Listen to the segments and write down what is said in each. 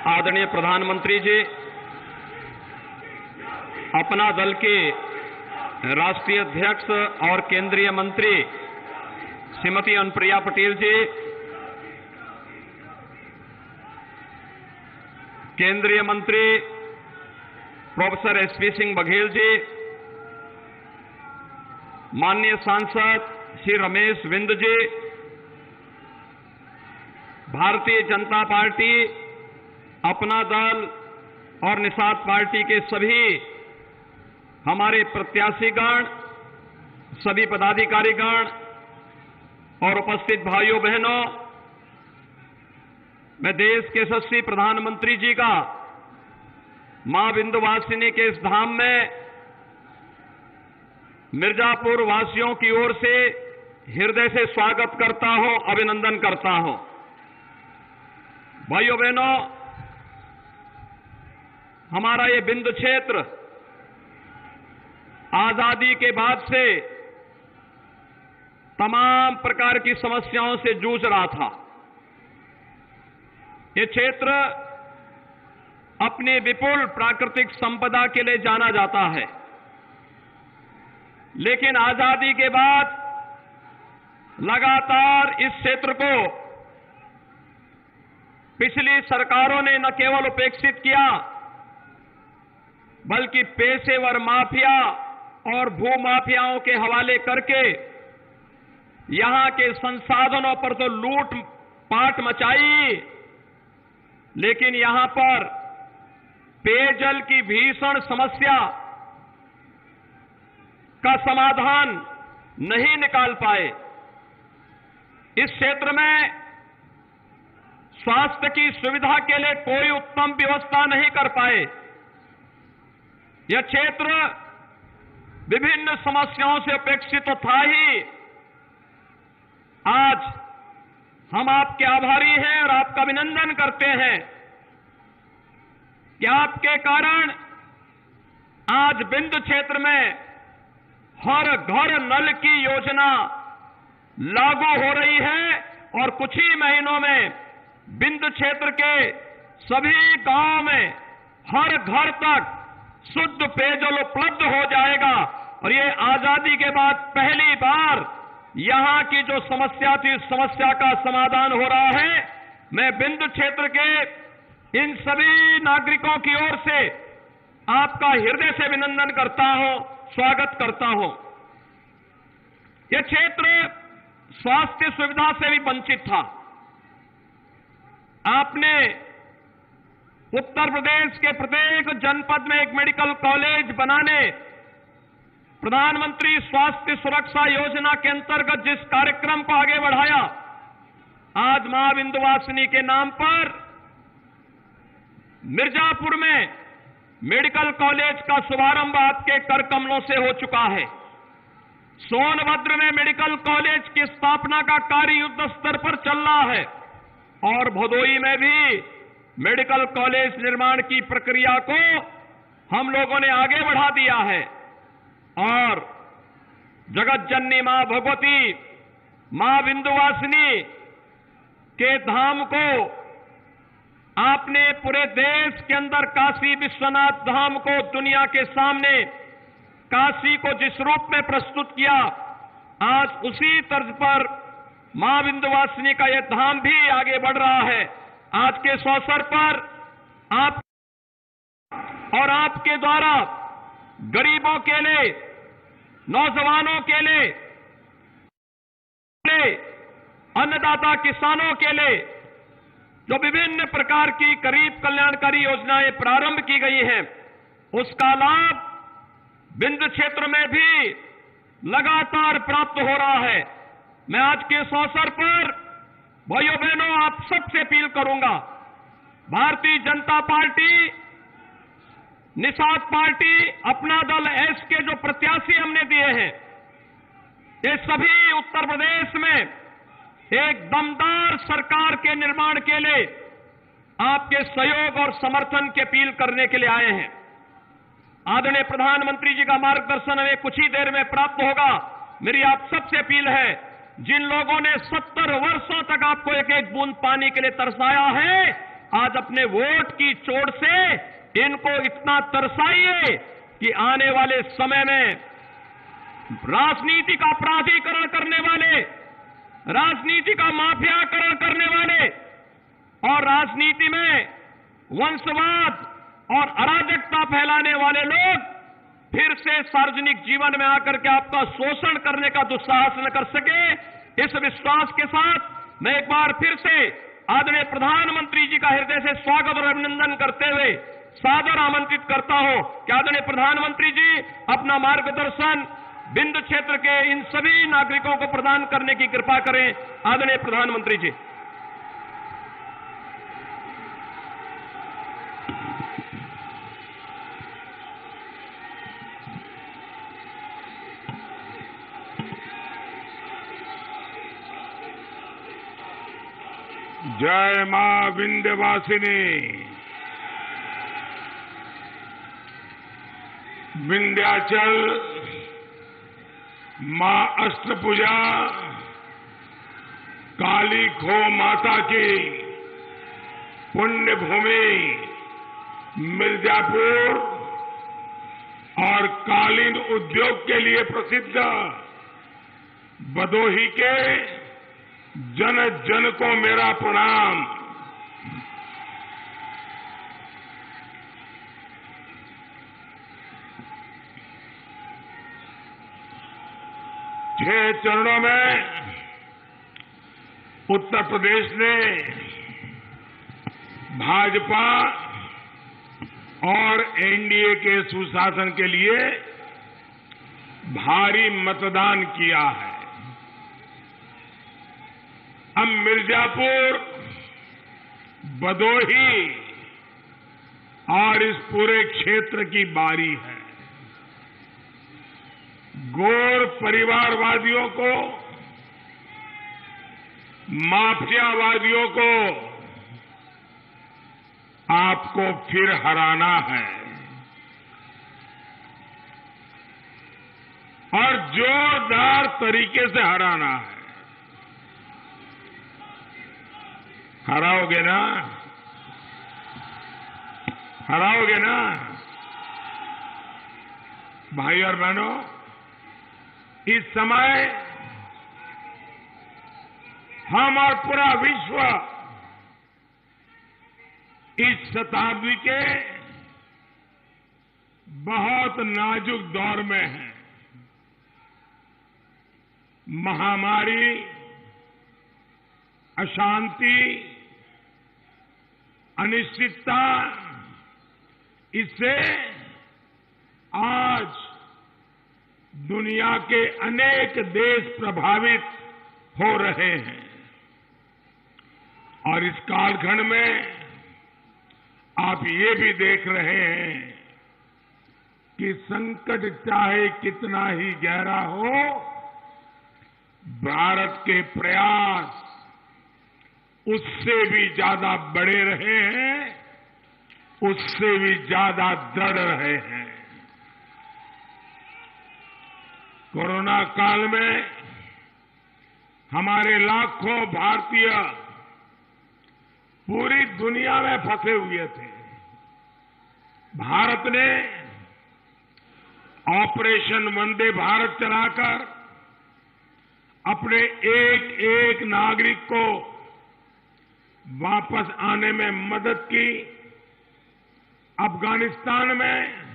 आदरणीय प्रधानमंत्री जी, अपना दल के राष्ट्रीय अध्यक्ष और केंद्रीय मंत्री श्रीमती अनुप्रिया पटेल जी, केंद्रीय मंत्री प्रोफेसर एसपी सिंह बघेल जी, माननीय सांसद श्री रमेश बिंद जी, भारतीय जनता पार्टी, अपना दल और निषाद पार्टी के सभी हमारे प्रत्याशीगण, सभी पदाधिकारीगण और उपस्थित भाइयों बहनों, मैं देश के यशस्वी प्रधानमंत्री जी का मां विंध्यवासिनी के इस धाम में मिर्जापुर वासियों की ओर से हृदय से स्वागत करता हूं, अभिनंदन करता हूं। भाइयों बहनों, हमारा ये बिंदु क्षेत्र आजादी के बाद से तमाम प्रकार की समस्याओं से जूझ रहा था। ये क्षेत्र अपनी विपुल प्राकृतिक संपदा के लिए जाना जाता है, लेकिन आजादी के बाद लगातार इस क्षेत्र को पिछली सरकारों ने न केवल उपेक्षित किया, बल्कि पेशेवर माफिया और भूमाफियाओं के हवाले करके यहां के संसाधनों पर तो लूट पाट मचाई, लेकिन यहां पर पेयजल की भीषण समस्या का समाधान नहीं निकाल पाए। इस क्षेत्र में स्वास्थ्य की सुविधा के लिए कोई उत्तम व्यवस्था नहीं कर पाए। यह क्षेत्र विभिन्न समस्याओं से अपेक्षित तो था ही। आज हम आपके आभारी हैं और आपका अभिनंदन करते हैं कि आपके कारण आज बिंदु क्षेत्र में हर घर नल की योजना लागू हो रही है और कुछ ही महीनों में बिंदु क्षेत्र के सभी गांवों में हर घर तक शुद्ध पेयजल उपलब्ध हो जाएगा। और ये आजादी के बाद पहली बार यहां की जो समस्या थी, उस समस्या का समाधान हो रहा है। मैं बिंदु क्षेत्र के इन सभी नागरिकों की ओर से आपका हृदय से अभिनंदन करता हूं, स्वागत करता हूं। यह क्षेत्र स्वास्थ्य सुविधा से भी वंचित था। आपने उत्तर प्रदेश के प्रत्येक जनपद में एक मेडिकल कॉलेज बनाने, प्रधानमंत्री स्वास्थ्य सुरक्षा योजना के अंतर्गत जिस कार्यक्रम को आगे बढ़ाया, आज मां विंध्यवासिनी के नाम पर मिर्जापुर में मेडिकल कॉलेज का शुभारंभ आपके कर कमलों से हो चुका है। सोनभद्र में मेडिकल कॉलेज की स्थापना का कार्य युद्ध स्तर पर चल रहा है और भदोई में भी मेडिकल कॉलेज निर्माण की प्रक्रिया को हम लोगों ने आगे बढ़ा दिया है। और जगत जननी मां भगवती, मां विंध्यवासिनी के धाम को आपने पूरे देश के अंदर काशी विश्वनाथ धाम को दुनिया के सामने काशी को जिस रूप में प्रस्तुत किया, आज उसी तर्ज पर मां विंध्यवासिनी का यह धाम भी आगे बढ़ रहा है। आज के इस अवसर पर आप और आपके द्वारा गरीबों के लिए, नौजवानों के लिए, अन्नदाता किसानों के लिए जो विभिन्न प्रकार की गरीब कल्याणकारी योजनाएं प्रारंभ की गई हैं, उसका लाभ बिंदु क्षेत्र में भी लगातार प्राप्त हो रहा है। मैं आज के इस अवसर पर भाइयों बहनों आप सबसे अपील करूंगा, भारतीय जनता पार्टी, निषाद पार्टी, अपना दल, एस के जो प्रत्याशी हमने दिए हैं, ये सभी उत्तर प्रदेश में एक दमदार सरकार के निर्माण के लिए आपके सहयोग और समर्थन की अपील करने के लिए आए हैं। आदरणीय प्रधानमंत्री जी का मार्गदर्शन हमें कुछ ही देर में प्राप्त होगा। मेरी आप सबसे अपील है, जिन लोगों ने 70 वर्षों तक आपको एक एक बूंद पानी के लिए तरसाया है, आज अपने वोट की चोट से इनको इतना तरसाइए कि आने वाले समय में राजनीति का अपराधीकरण करने वाले, राजनीति का माफियाकरण करने वाले और राजनीति में वंशवाद और अराजकता फैलाने वाले लोग फिर से सार्वजनिक जीवन में आकर के आपका शोषण करने का दुस्साहस न कर सके। इस विश्वास के साथ मैं एक बार फिर से आदरणीय प्रधानमंत्री जी का हृदय से स्वागत और अभिनंदन करते हुए सादर आमंत्रित करता हूं कि आदरणीय प्रधानमंत्री जी अपना मार्गदर्शन बिंद क्षेत्र के इन सभी नागरिकों को प्रदान करने की कृपा करें। आदरणीय प्रधानमंत्री जी। जय मां विंध्यवासिनी। विंध्याचल मां अष्टभुजा काली खो माता की पुण्य भूमि मिर्जापुर और कालीन उद्योग के लिए प्रसिद्ध भदोही के जन जन को मेरा प्रणाम। 6 चरणों में उत्तर प्रदेश ने भाजपा और एनडीए के सुशासन के लिए भारी मतदान किया है। अब मिर्जापुर, भदोही और इस पूरे क्षेत्र की बारी है। गोर परिवारवादियों को, माफियावादियों को आपको फिर हराना है और जोरदार तरीके से हराना है। हराओगे ना? हराओगे ना? भाई और बहनों, इस समय हम और पूरा विश्व इस शताब्दी के बहुत नाजुक दौर में है। महामारी, अशांति, अनिश्चितता, इससे आज दुनिया के अनेक देश प्रभावित हो रहे हैं और इस कालखंड में आप ये भी देख रहे हैं कि संकट चाहे कितना ही गहरा हो, भारत के प्रयास उससे भी ज्यादा बड़े रहे हैं, उससे भी ज्यादा दृढ़ रहे हैं। कोरोना काल में हमारे लाखों भारतीय पूरी दुनिया में फंसे हुए थे। भारत ने ऑपरेशन वंदे भारत चलाकर अपने एक एक नागरिक को वापस आने में मदद की। अफगानिस्तान में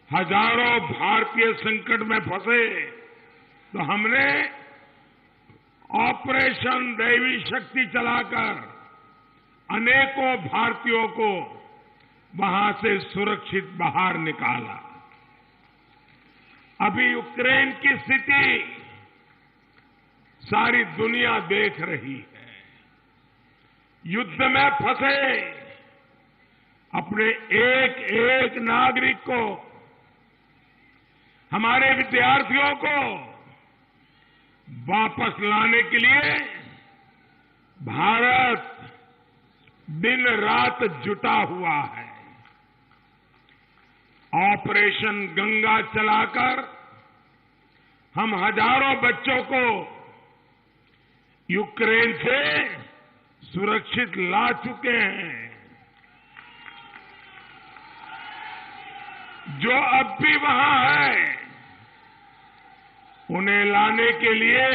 हजारों भारतीय संकट में फंसे तो हमने ऑपरेशन दैवी शक्ति चलाकर अनेकों भारतीयों को वहां से सुरक्षित बाहर निकाला। अभी यूक्रेन की स्थिति सारी दुनिया देख रही है। युद्ध में फंसे अपने एक एक नागरिक को, हमारे विद्यार्थियों को वापस लाने के लिए भारत दिन रात जुटा हुआ है। ऑपरेशन गंगा चलाकर हम हजारों बच्चों को यूक्रेन से सुरक्षित ला चुके हैं। जो अब भी वहां है, उन्हें लाने के लिए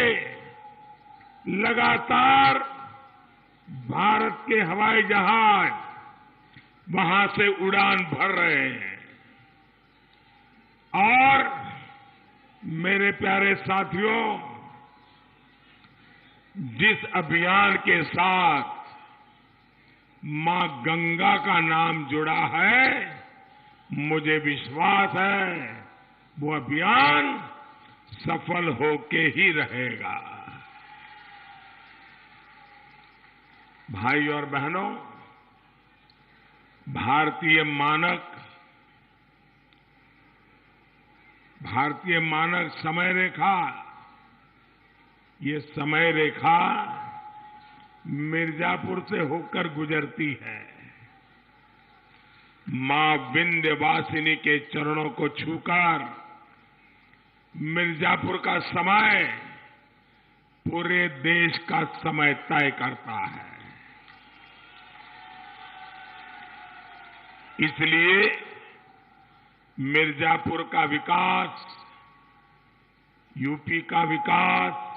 लगातार भारत के हवाई जहाज वहां से उड़ान भर रहे हैं। और मेरे प्यारे साथियों, जिस अभियान के साथ मां गंगा का नाम जुड़ा है, मुझे विश्वास है वो अभियान सफल होके ही रहेगा। भाई और बहनों, भारतीय मानक समय रेखा, ये समय रेखा मिर्जापुर से होकर गुजरती है। मां विंध्यवासिनी के चरणों को छूकर मिर्जापुर का समय पूरे देश का समय तय करता है। इसलिए मिर्जापुर का विकास, यूपी का विकास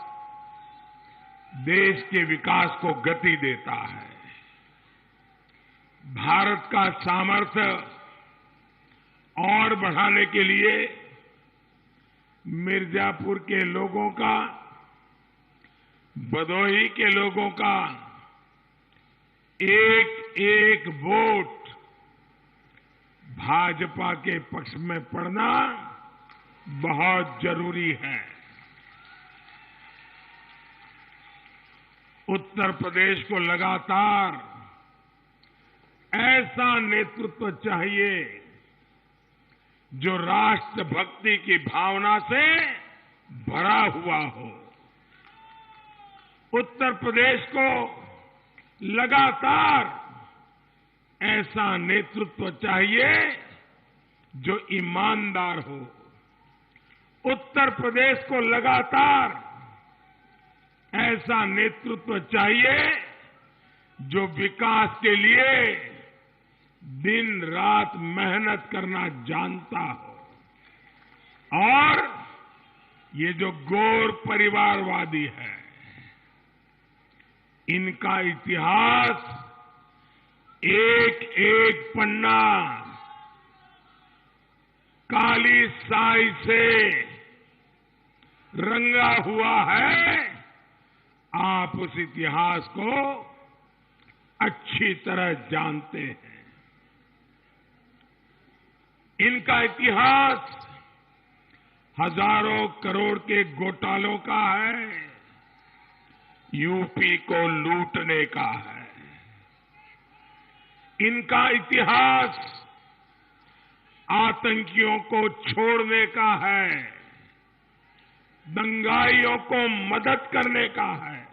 देश के विकास को गति देता है। भारत का सामर्थ्य और बढ़ाने के लिए मिर्जापुर के लोगों का, भदोही के लोगों का एक एक वोट भाजपा के पक्ष में पड़ना बहुत जरूरी है। उत्तर प्रदेश को लगातार ऐसा नेतृत्व चाहिए जो राष्ट्रभक्ति की भावना से भरा हुआ हो। उत्तर प्रदेश को लगातार ऐसा नेतृत्व चाहिए जो ईमानदार हो। उत्तर प्रदेश को लगातार ऐसा नेतृत्व चाहिए जो विकास के लिए दिन रात मेहनत करना जानता हो। और ये जो गौर परिवारवादी है, इनका इतिहास एक एक पन्ना काली स्याही से रंगा हुआ है। आप उस इतिहास को अच्छी तरह जानते हैं। इनका इतिहास हजारों करोड़ के घोटालों का है, यूपी को लूटने का है। इनका इतिहास आतंकियों को छोड़ने का है, दंगाइयों को मदद करने का है।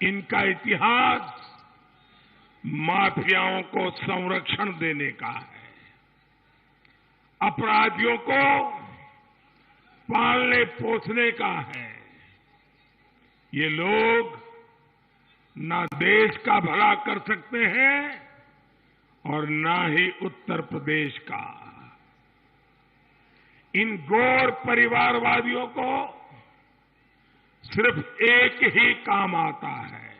इनका इतिहास माफियाओं को संरक्षण देने का है, अपराधियों को पालने पोसने का है। ये लोग ना देश का भला कर सकते हैं और ना ही उत्तर प्रदेश का। इन गौर परिवारवादियों को सिर्फ एक ही काम आता है,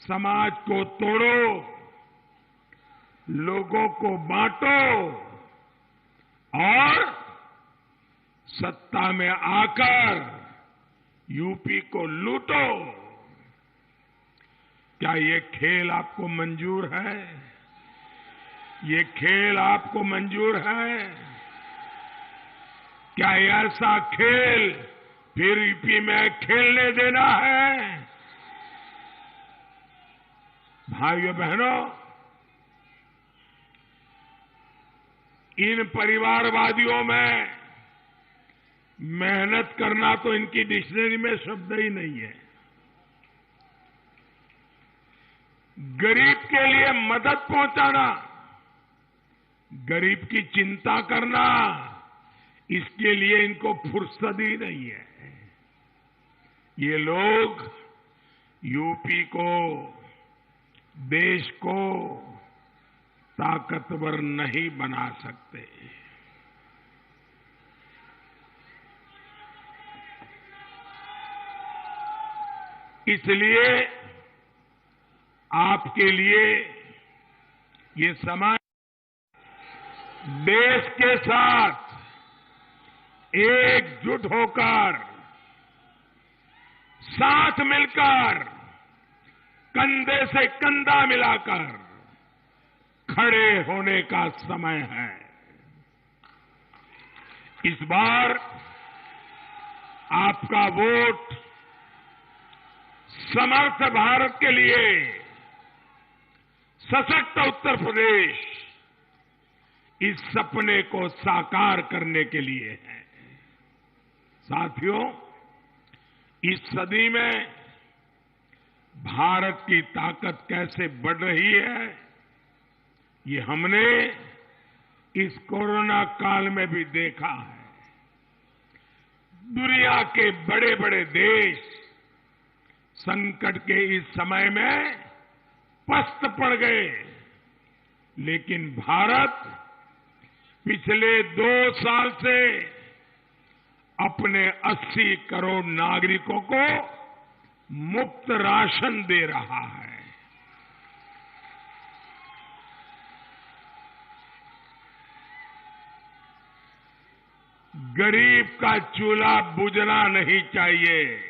समाज को तोड़ो, लोगों को बांटो और सत्ता में आकर यूपी को लूटो। क्या ये खेल आपको मंजूर है? ये खेल आपको मंजूर है? क्या ऐसा खेल फिर यूपी में खेलने देना है? भाइयों बहनों, इन परिवारवादियों में मेहनत करना तो इनकी डिक्शनरी में शब्द ही नहीं है। गरीब के लिए मदद पहुंचाना, गरीब की चिंता करना, इसके लिए इनको फुर्सत ही नहीं है। ये लोग यूपी को, देश को ताकतवर नहीं बना सकते। इसलिए आपके लिए ये समय देश के साथ एकजुट होकर, साथ मिलकर, कंधे से कंधा मिलाकर खड़े होने का समय है। इस बार आपका वोट समर्थ भारत के लिए, सशक्त उत्तर प्रदेश, इस सपने को साकार करने के लिए है। साथियों, इस सदी में भारत की ताकत कैसे बढ़ रही है, ये हमने इस कोरोना काल में भी देखा है। दुनिया के बड़े बड़े देश संकट के इस समय में पस्त पड़ गए, लेकिन भारत पिछले 2 साल से अपने 80 करोड़ नागरिकों को मुफ्त राशन दे रहा है। गरीब का चूल्हा बुझना नहीं चाहिए,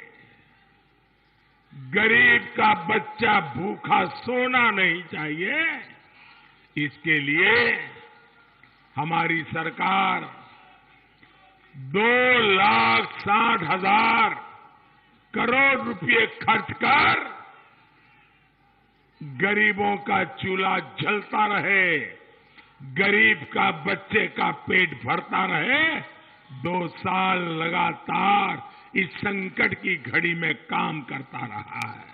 गरीब का बच्चा भूखा सोना नहीं चाहिए। इसके लिए हमारी सरकार 2,60,000 करोड़ रुपए खर्च कर गरीबों का चूल्हा जलता रहे, गरीब का बच्चे का पेट भरता रहे। 2 साल लगातार इस संकट की घड़ी में काम करता रहा है।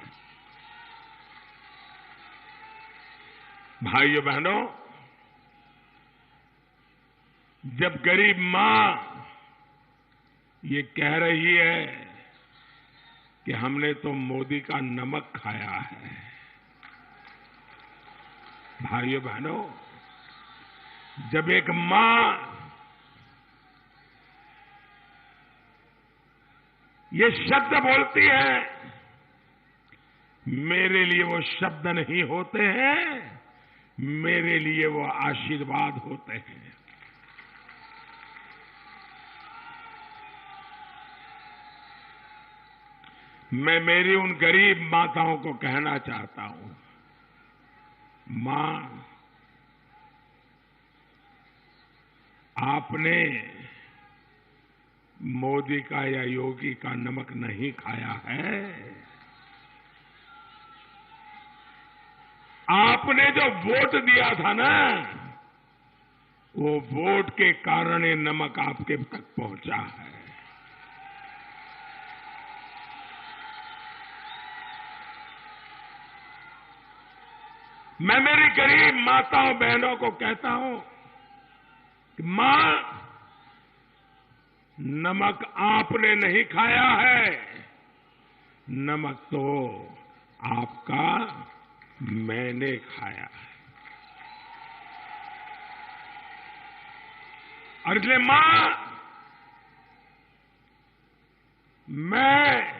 भाइयों बहनों, जब गरीब मां ये कह रही है कि हमने तो मोदी का नमक खाया है, भाइयों बहनों, जब एक मां ये शब्द बोलती है, मेरे लिए वो शब्द नहीं होते हैं, मेरे लिए वो आशीर्वाद होते हैं। मैं मेरी उन गरीब माताओं को कहना चाहता हूं, मां, आपने मोदी का या योगी का नमक नहीं खाया है। आपने जो वोट दिया था ना, वो वोट के कारण ये नमक आपके तक पहुंचा है। मैं मेरी गरीब माताओं बहनों को कहता हूं कि मां, नमक आपने नहीं खाया है, नमक तो आपका मैंने खाया है। और इसलिए मां, मैं,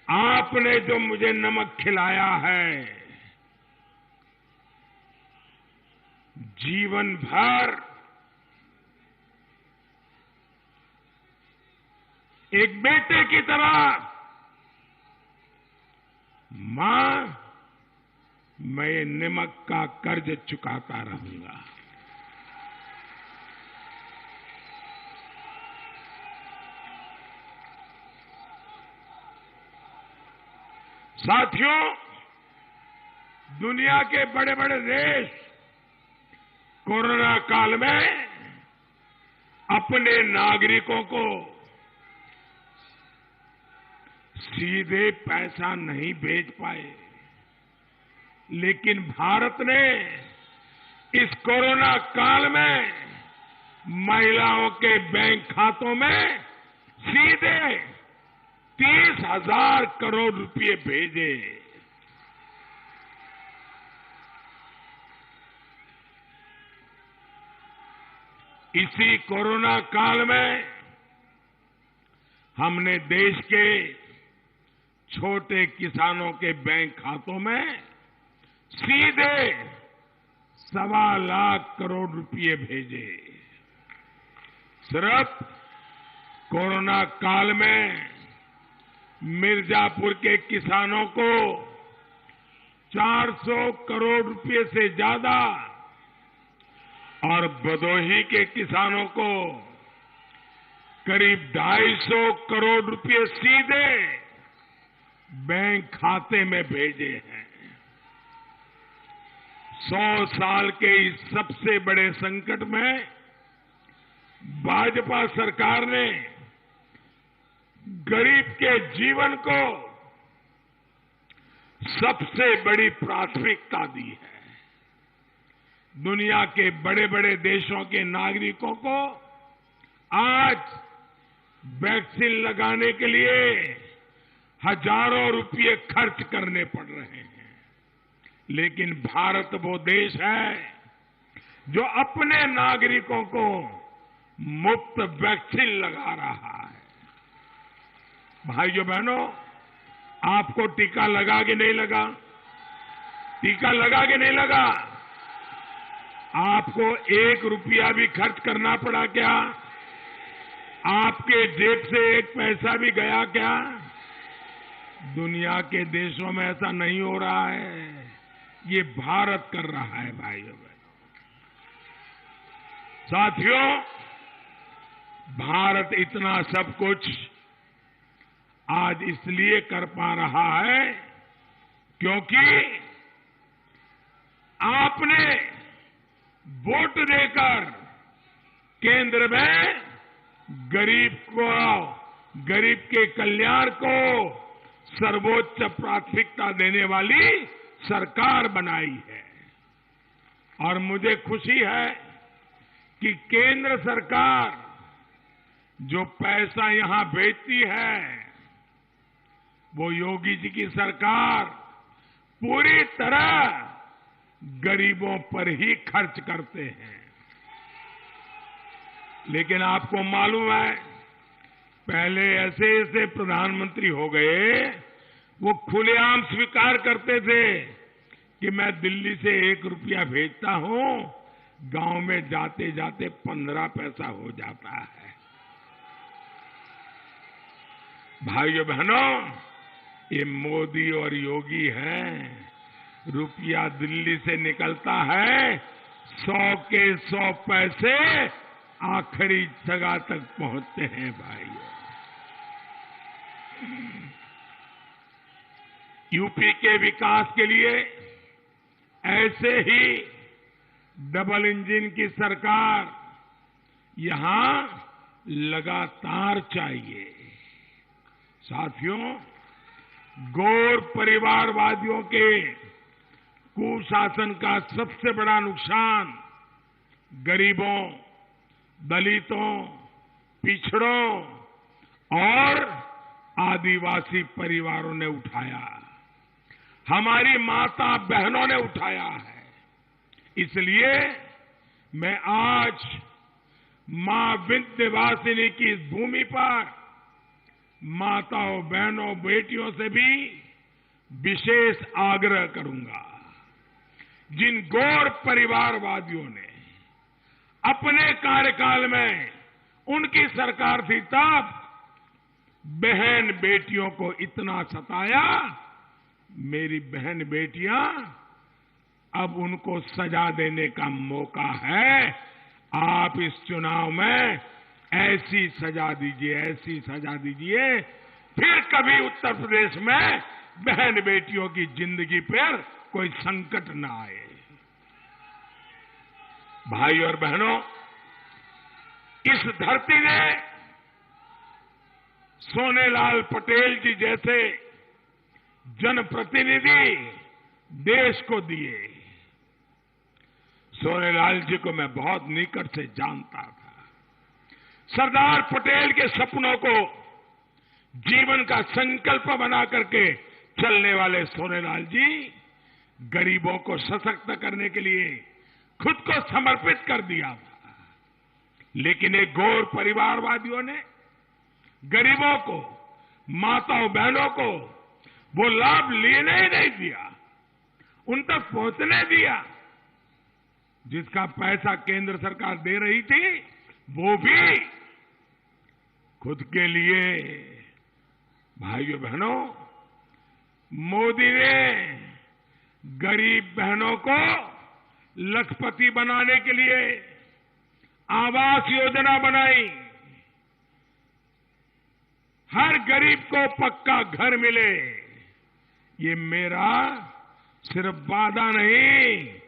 आपने जो मुझे नमक खिलाया है, जीवन भर एक बेटे की तरह, मां, मैं नमक का कर्ज चुकाता रहूंगा। साथियों, दुनिया के बड़े बड़े देश कोरोना काल में अपने नागरिकों को सीधे पैसा नहीं भेज पाए, लेकिन भारत ने इस कोरोना काल में महिलाओं के बैंक खातों में सीधे 30 50,000 करोड़ रुपए भेजे। इसी कोरोना काल में हमने देश के छोटे किसानों के बैंक खातों में सीधे 1.25 लाख करोड़ रुपए भेजे। सिर्फ कोरोना काल में मिर्जापुर के किसानों को 400 करोड़ रुपए से ज्यादा और भदोही के किसानों को करीब 250 करोड़ रुपए सीधे बैंक खाते में भेजे हैं। 100 साल के इस सबसे बड़े संकट में भाजपा सरकार ने गरीब के जीवन को सबसे बड़ी प्राथमिकता दी है। दुनिया के बड़े बड़े देशों के नागरिकों को आज वैक्सीन लगाने के लिए हजारों रुपए खर्च करने पड़ रहे हैं, लेकिन भारत वो देश है जो अपने नागरिकों को मुफ्त वैक्सीन लगा रहा है। भाइयों बहनों, आपको टीका लगा कि नहीं लगा? टीका लगा कि नहीं लगा? आपको 1 रुपया भी खर्च करना पड़ा क्या? आपके जेब से 1 पैसा भी गया क्या? दुनिया के देशों में ऐसा नहीं हो रहा है, ये भारत कर रहा है। भाइयों बहनों, साथियों, भारत इतना सब कुछ आज इसलिए कर पा रहा है क्योंकि आपने वोट देकर केंद्र में गरीब के कल्याण को सर्वोच्च प्राथमिकता देने वाली सरकार बनाई है। और मुझे खुशी है कि केंद्र सरकार जो पैसा यहां भेजती है, वो योगी जी की सरकार पूरी तरह गरीबों पर ही खर्च करते हैं। लेकिन आपको मालूम है, पहले ऐसे ऐसे प्रधानमंत्री हो गए, वो खुलेआम स्वीकार करते थे कि मैं दिल्ली से 1 रुपया भेजता हूं, गांव में जाते जाते 15 पैसा हो जाता है। भाइयों बहनों, ये मोदी और योगी हैं। रुपया दिल्ली से निकलता है, 100 के 100 पैसे आखिरी जगह तक पहुंचते हैं। भाइयों, यूपी के विकास के लिए ऐसे ही डबल इंजन की सरकार यहां लगातार चाहिए। साथियों, गौर परिवारवादियों के कुशासन का सबसे बड़ा नुकसान गरीबों, दलितों, पिछड़ों और आदिवासी परिवारों ने उठाया, हमारी माता बहनों ने उठाया है। इसलिए मैं आज मां विंध्यवासिनी की इस भूमि पर माताओं, बहनों, बेटियों से भी विशेष आग्रह करूंगा। जिन गौर परिवारवादियों ने अपने कार्यकाल में, उनकी सरकार थी तब, बहन बेटियों को इतना सताया, मेरी बहन बेटियां अब उनको सजा देने का मौका है। आप इस चुनाव में ऐसी सजा दीजिए, ऐसी सजा दीजिए, फिर कभी उत्तर प्रदेश में बहन बेटियों की जिंदगी पर कोई संकट न आए। भाई और बहनों, इस धरती ने सोनेलाल पटेल जी जैसे जनप्रतिनिधि देश को दिए। सोनेलाल जी को मैं बहुत निकट से जानता था। सरदार पटेल के सपनों को जीवन का संकल्प बना करके चलने वाले सोनेलाल जी गरीबों को सशक्त करने के लिए खुद को समर्पित कर दिया था। लेकिन एक घोर परिवारवादियों ने गरीबों को, माताओं बहनों को वो लाभ लेने ही नहीं दिया, उन तक पहुंचने दिया। जिसका पैसा केंद्र सरकार दे रही थी वो भी खुद के लिए। भाइयों बहनों, मोदी ने गरीब बहनों को लखपति बनाने के लिए आवास योजना बनाई। हर गरीब को पक्का घर मिले। ये मेरा सिर्फ वादा नहीं,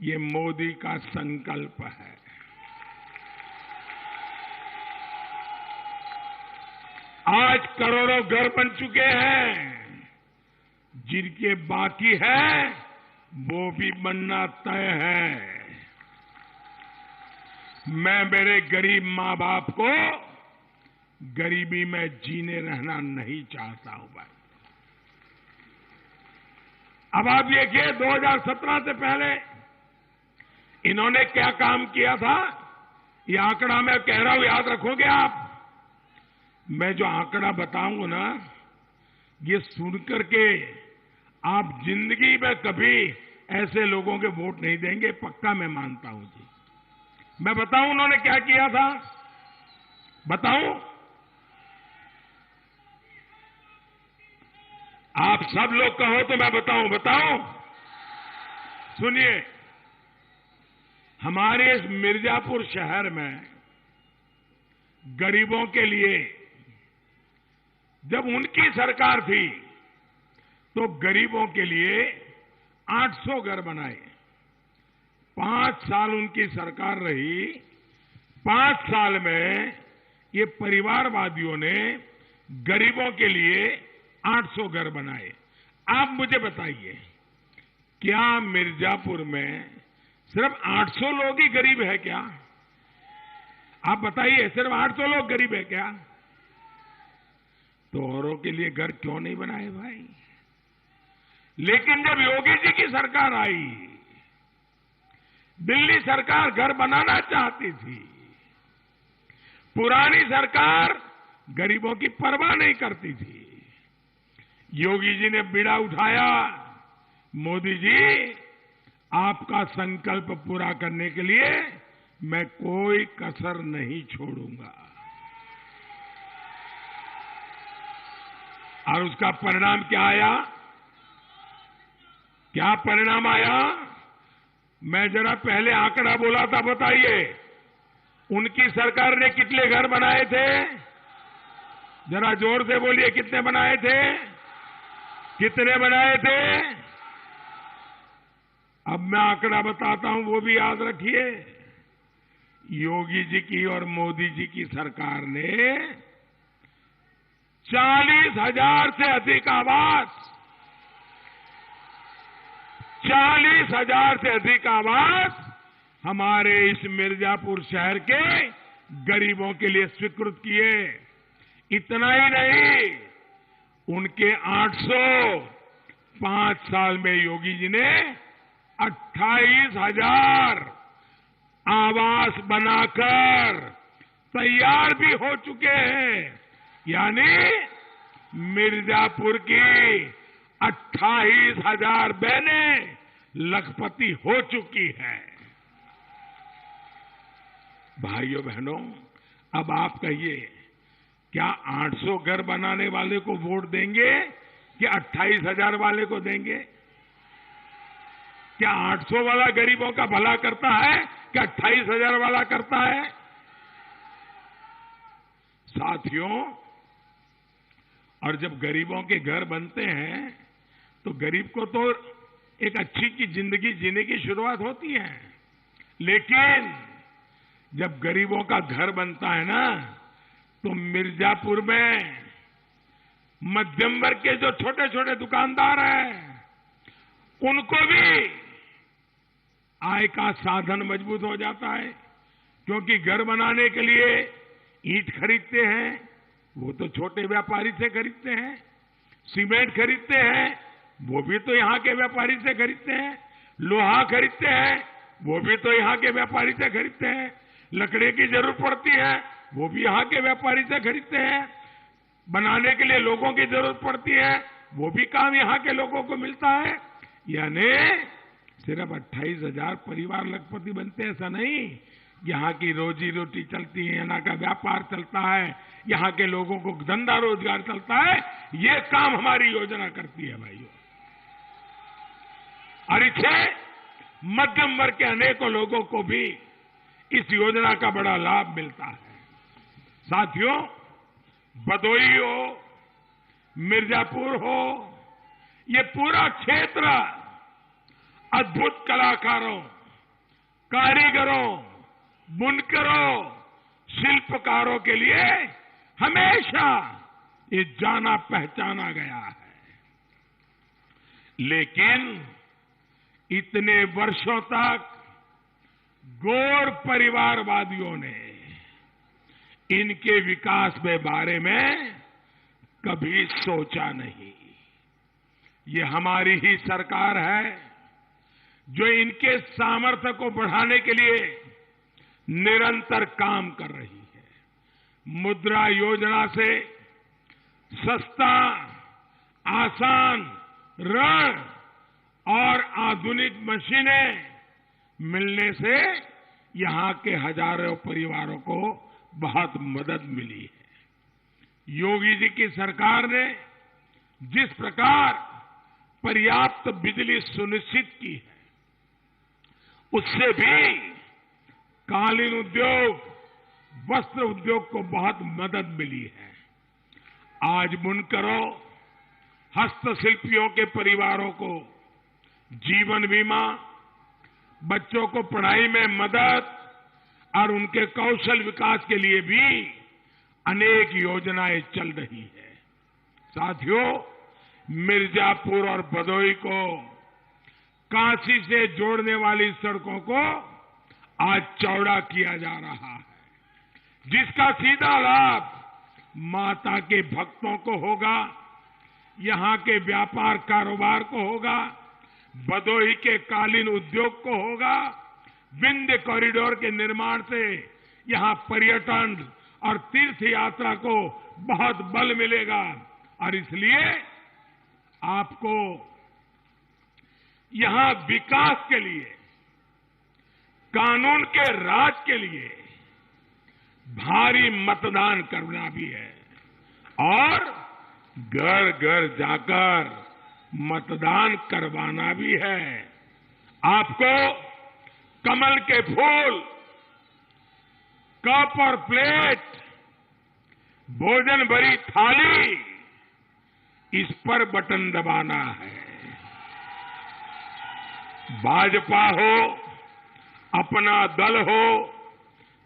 ये मोदी का संकल्प है। आज करोड़ों घर बन चुके हैं, जिनके बाकी है वो भी बनना तय है। मैं मेरे गरीब मां बाप को गरीबी में जीने रहना नहीं चाहता हूं भाई। अब आप देखिए 2017 से पहले इन्होंने क्या काम किया था, ये आंकड़ा मैं कह रहा हूं, याद रखोगे आप। मैं जो आंकड़ा बताऊंगा ना, ये सुनकर के आप जिंदगी में कभी ऐसे लोगों के वोट नहीं देंगे, पक्का मैं मानता हूं जी। मैं बताऊं उन्होंने क्या किया था, बताऊं? आप सब लोग कहो तो मैं बताऊं? सुनिए, हमारे इस मिर्जापुर शहर में गरीबों के लिए जब उनकी सरकार थी तो गरीबों के लिए 800 घर बनाए। 5 साल उनकी सरकार रही। 5 साल में ये परिवारवादियों ने गरीबों के लिए 800 घर बनाए। आप मुझे बताइए, क्या मिर्जापुर में सिर्फ 800 लोग ही गरीब है क्या? आप बताइए, सिर्फ 800 लोग गरीब है क्या? तो औरों के लिए घर क्यों नहीं बनाए भाई? लेकिन जब योगी जी की सरकार आई, दिल्ली सरकार घर बनाना चाहती थी। पुरानी सरकार गरीबों की परवाह नहीं करती थी। योगी जी ने बीड़ा उठाया, मोदी जी आपका संकल्प पूरा करने के लिए मैं कोई कसर नहीं छोड़ूंगा। और उसका परिणाम क्या आया? क्या परिणाम आया? मैं जरा पहले आंकड़ा बोला था, बताइए उनकी सरकार ने कितने घर बनाए थे? जरा जोर से बोलिए, कितने बनाए थे? कितने बनाए थे? अब मैं आंकड़ा बताता हूं, वो भी याद रखिए। योगी जी की और मोदी जी की सरकार ने 40,000 से अधिक आवास, 40,000 से अधिक आवास हमारे इस मिर्जापुर शहर के गरीबों के लिए स्वीकृत किए। इतना ही नहीं, उनके 805 साल में योगी जी ने 28,000 आवास बनाकर तैयार भी हो चुके हैं। यानी मिर्जापुर की 28,000 बहनें लखपति हो चुकी हैं। भाइयों बहनों, अब आप कहिए, क्या 800 घर बनाने वाले को वोट देंगे कि 28,000 वाले को देंगे? क्या 800 वाला गरीबों का भला करता है कि 28,000 वाला करता है? साथियों, और जब गरीबों के घर बनते हैं तो गरीब को तो एक अच्छी की जिंदगी जीने की शुरुआत होती है। लेकिन जब गरीबों का घर बनता है ना, तो मिर्जापुर में मध्यम वर्ग के जो छोटे छोटे दुकानदार हैं, उनको भी आय का साधन मजबूत हो जाता है। क्योंकि घर बनाने के लिए ईंट खरीदते हैं, वो तो छोटे व्यापारी से खरीदते हैं। सीमेंट खरीदते हैं, वो भी तो यहाँ के व्यापारी से खरीदते हैं। लोहा खरीदते हैं, वो भी तो यहाँ के व्यापारी से खरीदते हैं। लकड़ी की जरूरत पड़ती है, वो भी यहाँ के व्यापारी से खरीदते हैं। बनाने के लिए लोगों की जरूरत पड़ती है, वो भी काम यहाँ के लोगों को मिलता है। यानी सिर्फ 28,000 परिवार लखपति बनते हैं ऐसा नहीं। यहाँ की रोजी रोटी चलती है, यहाँ का व्यापार चलता है, यहाँ के लोगों को धंधा रोजगार चलता है। ये काम हमारी योजना करती है भाइयों। और इससे मध्यम वर्ग के अनेकों लोगों को भी इस योजना का बड़ा लाभ मिलता है। साथियों, भदोही हो, मिर्जापुर हो, ये पूरा क्षेत्र अद्भुत कलाकारों, कारीगरों, बुनकरों, शिल्पकारों के लिए हमेशा ये जाना पहचाना गया है। लेकिन इतने वर्षों तक गौर परिवारवादियों ने इनके विकास के बारे में कभी सोचा नहीं। ये हमारी ही सरकार है जो इनके सामर्थ्य को बढ़ाने के लिए निरंतर काम कर रही है। मुद्रा योजना से सस्ता, आसान ऋण और आधुनिक मशीनें मिलने से यहां के हजारों परिवारों को बहुत मदद मिली है। योगी जी की सरकार ने जिस प्रकार पर्याप्त बिजली सुनिश्चित की है, उससे भी कालीन उद्योग, वस्त्र उद्योग को बहुत मदद मिली है। आज बुनकरों, हस्तशिल्पियों के परिवारों को जीवन बीमा, बच्चों को पढ़ाई में मदद और उनके कौशल विकास के लिए भी अनेक योजनाएं चल रही है। साथियों, मिर्जापुर और भदोही को काशी से जोड़ने वाली सड़कों को आज चौड़ा किया जा रहा है, जिसका सीधा लाभ माता के भक्तों को होगा, यहां के व्यापार कारोबार को होगा, भदोही के कालीन उद्योग को होगा। विंध्य कॉरिडोर के निर्माण से यहां पर्यटन और तीर्थ यात्रा को बहुत बल मिलेगा। और इसलिए आपको यहां विकास के लिए, कानून के राज के लिए भारी मतदान करना भी है और घर घर जाकर मतदान करवाना भी है। आपको कमल के फूल, कप और प्लेट, भोजन भरी थाली, इस पर बटन दबाना है। भाजपा हो, अपना दल हो,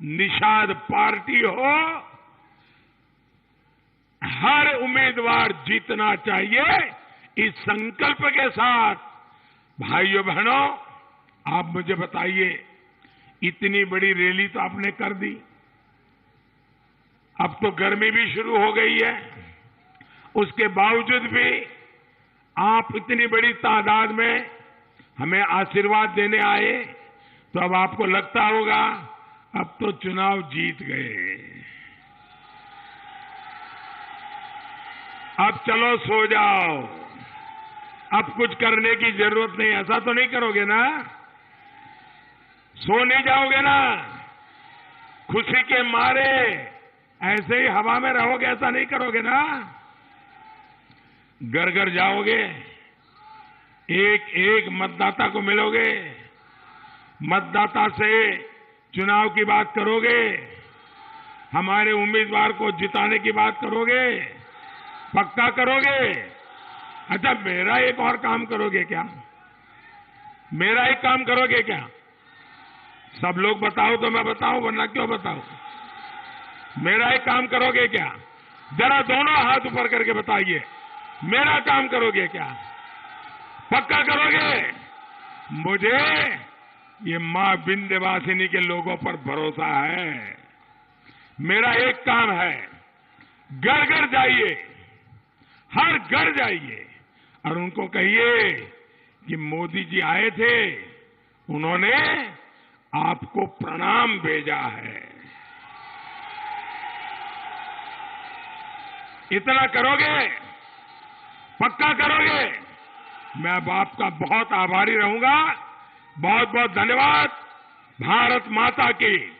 निषाद पार्टी हो, हर उम्मीदवार जीतना चाहिए। इस संकल्प के साथ भाइयों बहनों, आप मुझे बताइए, इतनी बड़ी रैली तो आपने कर दी, अब तो गर्मी भी शुरू हो गई है, उसके बावजूद भी आप इतनी बड़ी तादाद में हमें आशीर्वाद देने आए, तो अब आपको लगता होगा अब तो चुनाव जीत गए, अब चलो सो जाओ, अब कुछ करने की जरूरत नहीं। ऐसा तो नहीं करोगे ना? सो नहीं जाओगे ना? खुशी के मारे ऐसे ही हवा में रहोगे, ऐसा नहीं करोगे ना? घर घर जाओगे, एक एक मतदाता को मिलोगे, मतदाता से चुनाव की बात करोगे, हमारे उम्मीदवार को जिताने की बात करोगे, पक्का करोगे? अच्छा, मेरा एक और काम करोगे क्या? मेरा एक काम करोगे क्या? सब लोग बताओ तो मैं बताऊं, वरना क्यों बताऊं? मेरा एक काम करोगे क्या? जरा दोनों हाथ ऊपर करके बताइए, मेरा काम करोगे क्या? पक्का करोगे? मुझे ये मां विंध्यवासिनी के लोगों पर भरोसा है। मेरा एक काम है, घर घर जाइए, हर घर जाइए और उनको कहिए कि मोदी जी आए थे, उन्होंने आपको प्रणाम भेजा है। इतना करोगे, पक्का करोगे? मैं अब आपका बहुत आभारी रहूंगा। बहुत बहुत धन्यवाद। भारत माता की